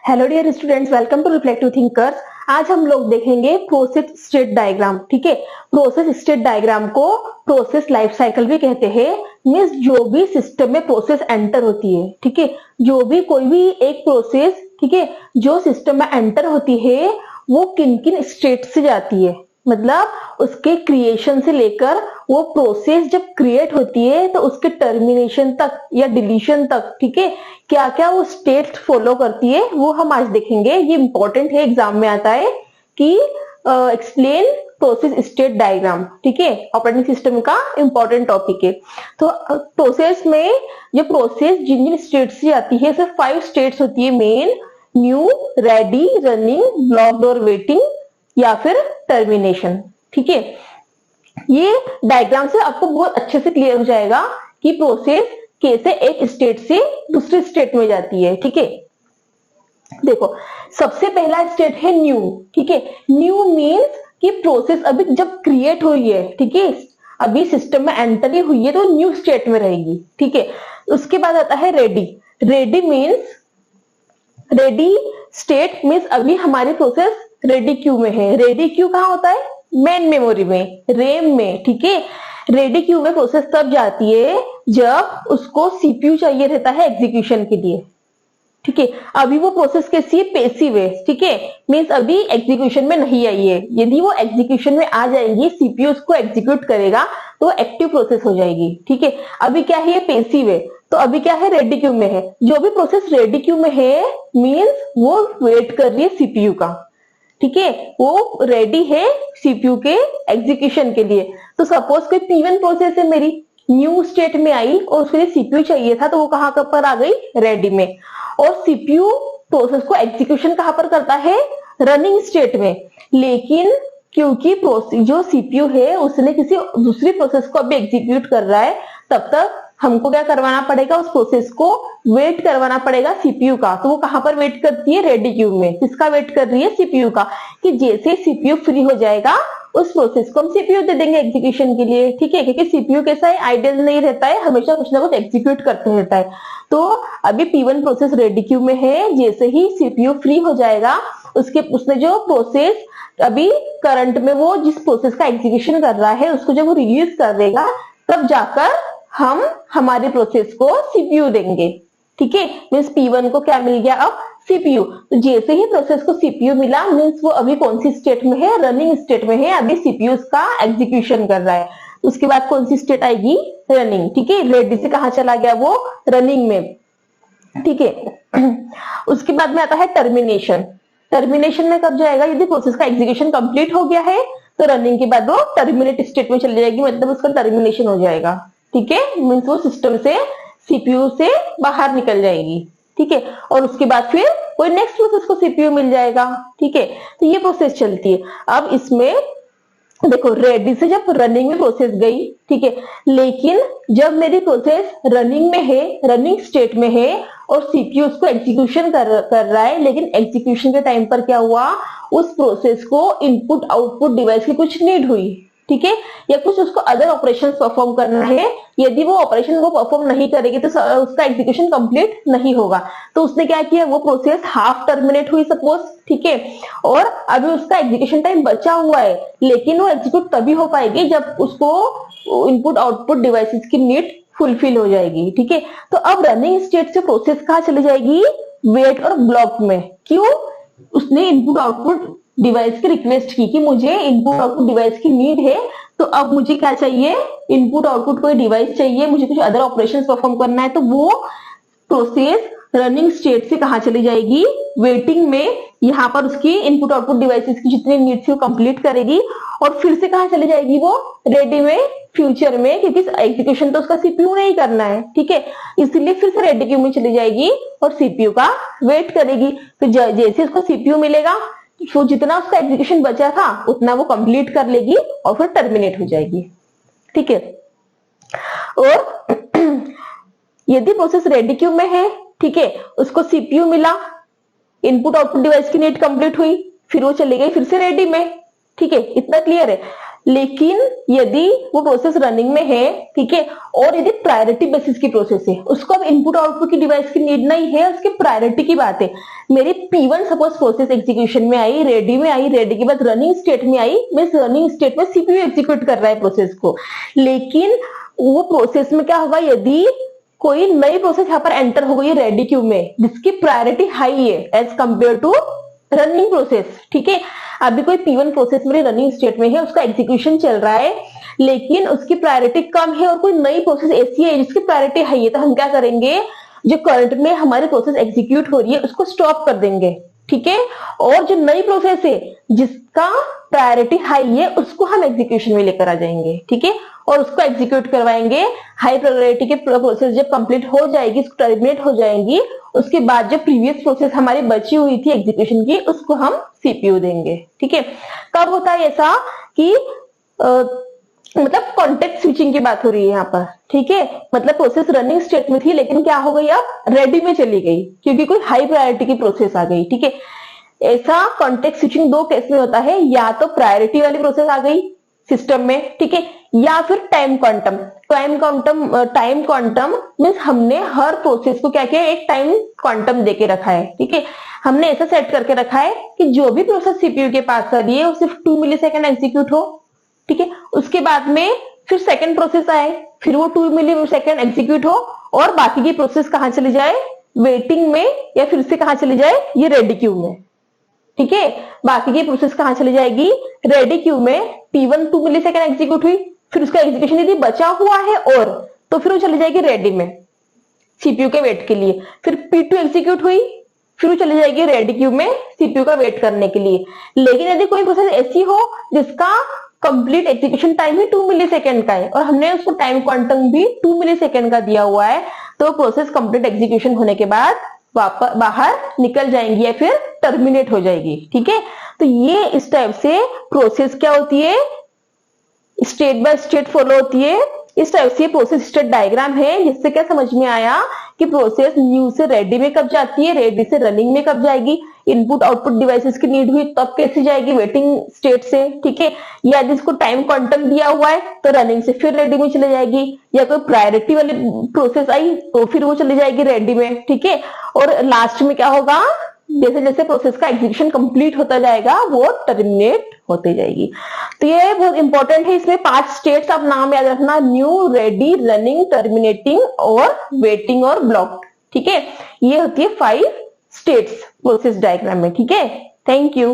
Hello dear students, welcome to reflective thinkers. आज हम लोग देखेंगे प्रोसेस स्टेट डायग्राम। ठीक है, प्रोसेस स्टेट डायग्राम को प्रोसेस लाइफ साइकिल भी कहते हैं। मीन्स जो भी सिस्टम में प्रोसेस एंटर होती है, ठीक है, जो भी कोई भी एक प्रोसेस, ठीक है, जो सिस्टम में एंटर होती है वो किन किन स्टेट से जाती है। मतलब उसके क्रिएशन से लेकर वो प्रोसेस जब क्रिएट होती है तो उसके टर्मिनेशन तक या डिलीशन तक, ठीक है, क्या क्या वो स्टेट फॉलो करती है वो हम आज देखेंगे। ये इंपॉर्टेंट है, एग्जाम में आता है कि एक्सप्लेन प्रोसेस स्टेट डायग्राम। ठीक है, ऑपरेटिंग सिस्टम का इंपॉर्टेंट टॉपिक है। तो प्रोसेस में जो प्रोसेस जिन जिन स्टेट से आती है, सिर्फ 5 स्टेट्स होती है main: new, ready, running, blocked और वेटिंग, या फिर टर्मिनेशन। ठीक है, ये डायग्राम से आपको बहुत अच्छे से क्लियर हो जाएगा कि प्रोसेस कैसे एक स्टेट से दूसरे स्टेट में जाती है। ठीक है, देखो सबसे पहला स्टेट है न्यू। ठीक है, न्यू मीन्स कि प्रोसेस अभी जब क्रिएट हुई है, ठीक है, अभी सिस्टम में एंटर ही हुई है तो न्यू स्टेट में रहेगी। ठीक है, उसके बाद आता है ready. Ready means, ready state means अभी हमारी प्रोसेस रेडी क्यू में है। रेडी क्यू कहाँ होता है? मेन मेमोरी में, रेम में। ठीक है, रेडी क्यू में प्रोसेस तब जाती है जब उसको सीपीयू चाहिए रहता है एग्जीक्यूशन के लिए। ठीक है, अभी वो प्रोसेस कैसी है? पेसिव है। ठीक है, मीन्स अभी एग्जीक्यूशन में नहीं आई है। यदि वो एग्जीक्यूशन में आ जाएगी, सीपीयू उसको एग्जीक्यूट करेगा तो एक्टिव प्रोसेस हो जाएगी। ठीक है, अभी क्या है? पेसिव है। तो अभी क्या है? रेडी क्यू में है। जो भी प्रोसेस रेडी क्यू में है मीन्स वो वेट कर रही है सीपीयू का। ठीक है, वो रेडी है सीपीयू के एग्जीक्यूशन के लिए। तो सपोज कोई P1 प्रोसेस है मेरी, न्यू स्टेट में आई और उसके लिए सीपीयू चाहिए था, तो वो कहां पर आ गई? रेडी में। और सीपीयू प्रोसेस को एग्जीक्यूशन कहां पर करता है? रनिंग स्टेट में। लेकिन क्योंकि जो सीपीयू है उसने किसी दूसरी प्रोसेस को अभी एग्जीक्यूट कर रहा है, तब तक हमको क्या करवाना पड़ेगा? उस प्रोसेस को वेट करवाना पड़ेगा सीपीयू का। तो वो कहां पर वेट करती है? रेडी क्यू में। किसका वेट कर रही है? सीपीयू का, कि जैसे सीपीयू फ्री हो जाएगा उस प्रोसेस को हम सीपीयू दे देंगे एग्जीक्यूशन के लिए। ठीक है, क्योंकि सीपीयू कैसा है? आइडियल नहीं रहता है, हमेशा कुछ ना कुछ एग्जीक्यूट करते रहता है। तो अभी P1 प्रोसेस रेडी क्यू में है, जैसे ही सीपीयू फ्री हो जाएगा उसने जो प्रोसेस अभी करंट में वो जिस प्रोसेस का एग्जीक्यूशन कर रहा है उसको जब वो रिलीज कर देगा, तब जाकर हम हमारी प्रोसेस को सीपीयू देंगे। ठीक है, मीन्स P1 को क्या मिल गया? अब सीपीयू। तो जैसे ही प्रोसेस को सीपीयू मिला मीन्स वो अभी कौन सी स्टेट में है? रनिंग स्टेट में है। अभी सीपीयू उसका एग्जीक्यूशन कर रहा है। उसके बाद कौन सी स्टेट आएगी? रनिंग। ठीक है, रेडी से कहां चला गया? वो रनिंग में। ठीक है, उसके बाद में आता है टर्मिनेशन। टर्मिनेशन में कब जाएगा? यदि प्रोसेस का एग्जीक्यूशन कंप्लीट हो गया है तो रनिंग के बाद वो टर्मिनेट स्टेट में चली जाएगी, मतलब उसका टर्मिनेशन हो जाएगा। ठीक है, मीन्स वो सिस्टम से, सीपीयू से बाहर निकल जाएगी। ठीक है, और उसके बाद फिर कोई नेक्स्ट प्रोसेस को सीपीयू मिल जाएगा। ठीक है, तो ये प्रोसेस चलती है। अब इसमें देखो, रेडी से जब रनिंग में प्रोसेस गई, ठीक है, लेकिन जब मेरी प्रोसेस रनिंग में है, रनिंग स्टेट में है और सीपीयू उसको एग्जीक्यूशन कर रहा है, लेकिन एग्जीक्यूशन के टाइम पर क्या हुआ? उस प्रोसेस को इनपुट आउटपुट डिवाइस की कुछ नीड हुई। ठीक है, या कुछ उसको अदर ऑपरेशन परफॉर्म करना है। यदि वो ऑपरेशन वो परफॉर्म नहीं करेगी तो उसका एग्जीक्यूशन कंप्लीट नहीं होगा। तो उसने क्या किया? वो प्रोसेस हाफ टर्मिनेट हुई सपोज। ठीक है, और अभी उसका एग्जीक्यूशन टाइम बचा हुआ है, लेकिन वो एग्जीक्यूट तभी हो पाएगी जब उसको इनपुट आउटपुट डिवाइसेस की नीड फुलफिल हो जाएगी। ठीक है, तो अब रनिंग स्टेट से प्रोसेस कहां चली जाएगी? वेट और ब्लॉक में। क्यों? उसने इनपुट आउटपुट डिवाइस की रिक्वेस्ट की कि मुझे इनपुट आउटपुट डिवाइस की नीड है, तो अब मुझे क्या चाहिए? इनपुट आउटपुट कोई डिवाइस चाहिए, मुझे कुछ अदर ऑपरेशन परफॉर्म करना है। तो वो प्रोसेस रनिंग स्टेट से कहां चली जाएगी? वेटिंग में। यहां पर उसकी इनपुट आउटपुट डिवाइसेस की जितनी नीड्स वो कंप्लीट करेगी और फिर से कहां चली जाएगी? वो रेडी में, फ्यूचर में, क्योंकि एग्जीक्यूशन तो उसका सीपीयू नहीं करना है। ठीक है, इसलिए फिर से रेडी क्यू में चली जाएगी और सीपीयू का वेट करेगी। फिर जैसे उसको सीपीयू मिलेगा तो जितना उसका एग्जीक्यूशन बचा था उतना वो कंप्लीट कर लेगी और फिर टर्मिनेट हो जाएगी। ठीक है, और यदि प्रोसेस रेडी क्यू में है, ठीक है, उसको सीपीयू मिला, इनपुट आउटपुट डिवाइस की नीड कंप्लीट हुई, फिर वो चली गई फिर से रेडी में। ठीक है, इतना क्लियर है। लेकिन यदि वो प्रोसेस रनिंग में है, ठीक है, और यदि प्रायोरिटी बेसिस की प्रोसेस है, उसको अब इनपुट आउटपुट की डिवाइस की नीड नहीं है, उसकी प्रायोरिटी की बात है। मेरी P1 सपोज प्रोसेस एग्जीक्यूशन में आई, रेडी में आई, रेडी के बाद रनिंग स्टेट में आई, मैं रनिंग स्टेट में सीपीयू एग्जीक्यूट कर रहा है प्रोसेस को। लेकिन वो प्रोसेस में क्या होगा, यदि कोई नई प्रोसेस यहाँ पर एंटर हो गई है रेडी क्यू में, जिसकी प्रायोरिटी हाई है as compare to running process, ठीक है। अभी कोई P1 प्रोसेस मेरी रनिंग स्टेट में है, उसका एग्जीक्यूशन चल रहा है, लेकिन उसकी प्रायोरिटी कम है, और कोई नई प्रोसेस ऐसी है जिसकी प्रायोरिटी हाई है, तो हम क्या करेंगे, जो करंट में हमारी प्रोसेस एग्जीक्यूट हो रही है उसको स्टॉप कर देंगे, ठीक है। और जो नई प्रोसेस है जिसका प्रायोरिटी हाई है, उसको हम एग्जीक्यूशन में लेकर आ जाएंगे, ठीक है, और उसको एग्जीक्यूट करवाएंगे। हाई प्रायोरिटी के प्रोसेस जब कंप्लीट हो जाएगी, टर्मिनेट हो जाएंगी, उसके बाद जो प्रीवियस प्रोसेस हमारी बची हुई थी एग्जीक्यूशन की, उसको हम सीपीयू देंगे, ठीक है। कब होता है ऐसा कि मतलब कॉन्टेक्स्ट स्विचिंग की बात हो रही है यहाँ पर, ठीक है। मतलब प्रोसेस रनिंग स्टेट में थी, लेकिन क्या हो गई, अब रेडी में चली गई क्योंकि कोई हाई प्रायोरिटी की प्रोसेस आ गई, ठीक है। ऐसा कॉन्टेक्स्ट स्विचिंग दो केस में होता है, या तो प्रायोरिटी वाली प्रोसेस आ गई सिस्टम में, ठीक है, या फिर time quantum. Time quantum means हमने हर प्रोसेस को क्या किया, एक टाइम क्वांटम देके रखा है, ठीक है। हमने ऐसा सेट करके रखा है कि जो भी प्रोसेस सीपीयू के पास आ रही है वो सिर्फ 2 मिलीसेकंड एग्जीक्यूट हो, ठीक है। उसके बाद में फिर सेकंड प्रोसेस आए, फिर वो 2 मिलीसेकंड एग्जीक्यूट हो, और बाकी की प्रोसेस कहां चली जाए, वेटिंग में, या फिर से कहां चली जाए, ये रेडी क्यू में, ठीक है। बाकी की प्रोसेस कहां चली जाएगी, रेडी क्यू में। P1 2 मिलीसेकंड एग्जीक्यूट हुई, फिर उसका एग्जीक्यूशन यदि बचा हुआ है और, तो फिर वो चली जाएगी रेडी में सीपीयू के वेट के लिए। फिर P2 एग्जीक्यूट हुई, फिर वो चली जाएगी रेडी क्यू में सीपीयू का वेट करने के लिए। लेकिन यदि कोई प्रोसेस ऐसी हो जिसका कंप्लीट एग्जीक्यूशन टाइम ही 2 मिलीसेकंड का है, और हमने उसको टाइम क्वांटम भी 2 मिलीसेकंड का दिया हुआ है, तो प्रोसेस कंप्लीट एग्जीक्यूशन होने के बाद वापस बाहर निकल जाएंगी या फिर टर्मिनेट हो जाएगी, ठीक है। तो ये इस टाइप से प्रोसेस क्या होती है, स्टेट बाय स्टेट फॉलो होती है। इस टाइप से प्रोसेस स्टेट डायग्राम है, जिससे क्या समझ में आया कि प्रोसेस न्यू से रेडी में कब जाती है, रेडी से रनिंग में कब जाएगी, इनपुट आउटपुट डिवाइसेस की नीड हुई तब कैसे जाएगी वेटिंग स्टेट से, ठीक है। या जिसको टाइम क्वांटम दिया हुआ है तो रनिंग से फिर रेडी में चले जाएगी, या कोई प्रायोरिटी वाली प्रोसेस आई तो फिर वो चली जाएगी रेडी में, ठीक है। और लास्ट में क्या होगा, जैसे जैसे प्रोसेस का एग्जीक्यूशन कंप्लीट होता जाएगा वो टर्मिनेट होते जाएगी। तो ये बहुत इंपॉर्टेंट है, इसमें 5 स्टेट्स आप नाम याद रखना, न्यू, रेडी, रनिंग, टर्मिनेटिंग और वेटिंग और ब्लॉक्ड, ठीक है। ये होती है 5 स्टेट्स प्रोसेस डायग्राम में, ठीक है। Thank you.